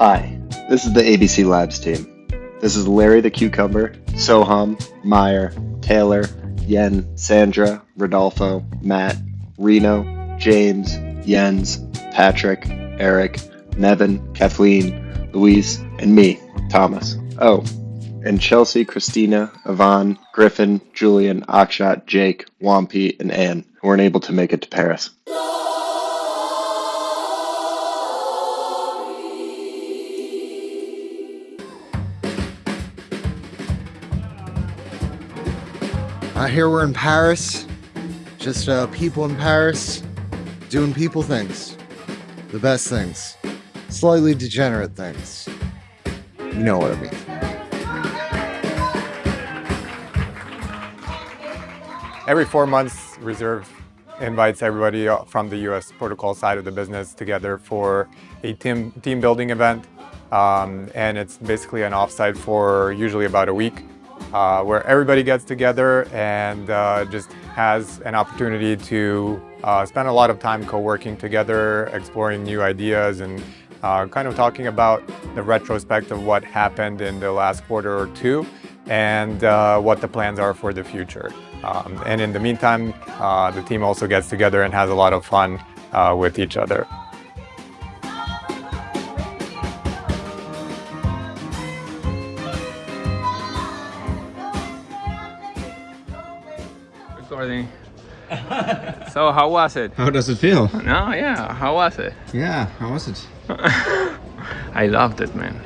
Hi, this is the ABC Labs team. This is Larry the Cucumber, Soham, Meyer, Taylor, Yen, Sandra, Rodolfo, Matt, Reno, James, Jens, Patrick, Eric, Nevin, Kathleen, Louise, and me, Thomas. Oh, and Chelsea, Christina, Yvonne, Griffin, Julian, Akshat, Jake, Wampi, and Anne, who weren't able to make it to Paris. Here we're in Paris, just people in Paris doing people things, the best things, slightly degenerate things. You know what I mean. Every 4 months, Reserve invites everybody from the US protocol side of the business together for a team building event. And it's basically an offsite for usually about a week. Where everybody gets together and just has an opportunity to spend a lot of time co-working together, exploring new ideas, and kind of talking about the retrospect of what happened in the last quarter or two and what the plans are for the future. And in the meantime, the team also gets together and has a lot of fun with each other. Recording. So how was it? How does it feel? No, yeah, how was it? Yeah, how was it? I loved it, man.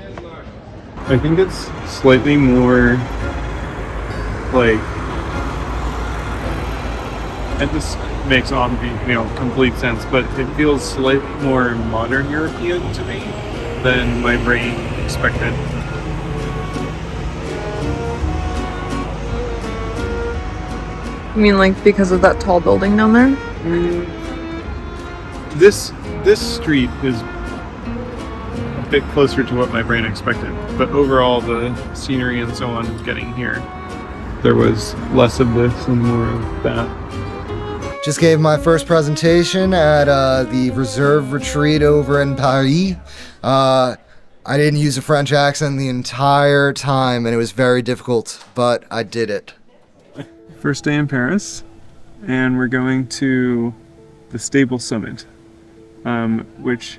I think it's slightly more like, and this makes complete sense, but it feels slightly more modern European to me than my brain expected. You mean like because of that tall building down there? This street is a bit closer to what my brain expected, but overall the scenery and so on getting here, there was less of this and more of that. Just gave my first presentation at the Reserve retreat over in Paris. I didn't use a French accent the entire time, and it was very difficult, but I did it. First day in Paris, and we're going to the Stable Summit, which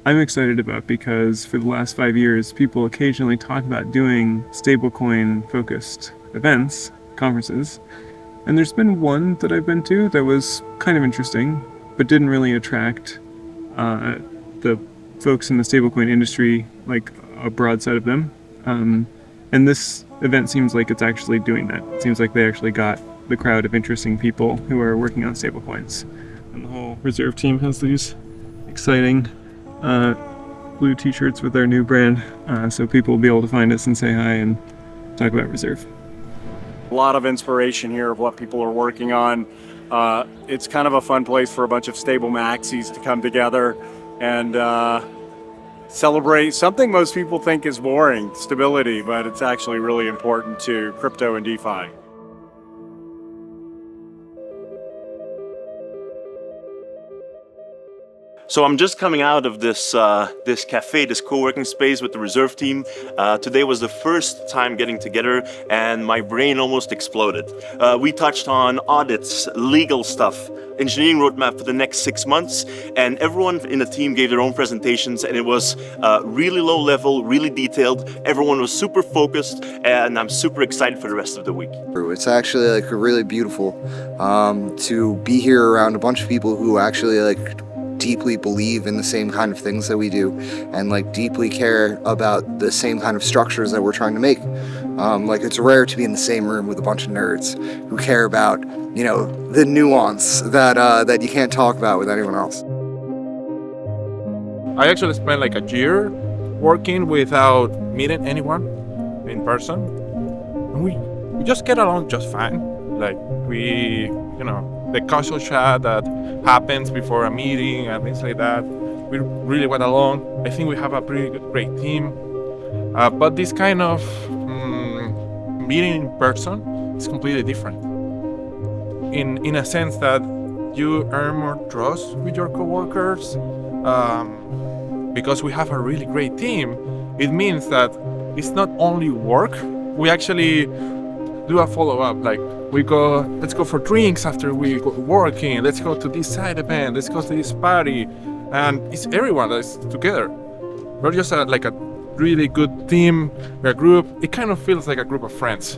I'm excited about because for the last 5 years, people occasionally talk about doing stablecoin focused events, conferences, and there's been one that I've been to that was kind of interesting, but didn't really attract the folks in the stablecoin industry, like a broad set of them. And this event seems like it's actually doing that. It seems like they actually got the crowd of interesting people who are working on stablecoins. And the whole Reserve team has these exciting blue t-shirts with our new brand, so people will be able to find us and say hi and talk about Reserve. A lot of inspiration here of what people are working on. It's kind of a fun place for a bunch of stable maxis to come together and celebrate something most people think is boring, stability, but it's actually really important to crypto and DeFi. So I'm just coming out of this cafe, this co-working space with the Reserve team. Today was the first time getting together and my brain almost exploded. We touched on audits, legal stuff, engineering roadmap for the next 6 months, and everyone in the team gave their own presentations, and it was really low level, really detailed. Everyone was super focused, and I'm super excited for the rest of the week. It's actually like really beautiful to be here around a bunch of people who actually like deeply believe in the same kind of things that we do and like deeply care about the same kind of structures that we're trying to make. Like it's rare to be in the same room with a bunch of nerds who care about, you know, the nuance that you can't talk about with anyone else. I actually spent like a year working without meeting anyone in person. And we just get along just fine. Like the casual chat that happens before a meeting and things like that. We really went along. I think we have a pretty great team. But this kind of meeting in person is completely different. In a sense that you earn more trust with your coworkers. because we have a really great team, it means that it's not only work, we actually do a follow-up, like let's go for drinks after we go working, let's go to this side event, let's go to this party, and it's everyone that's together. We're just like a really good team, a group. It kind of feels like a group of friends.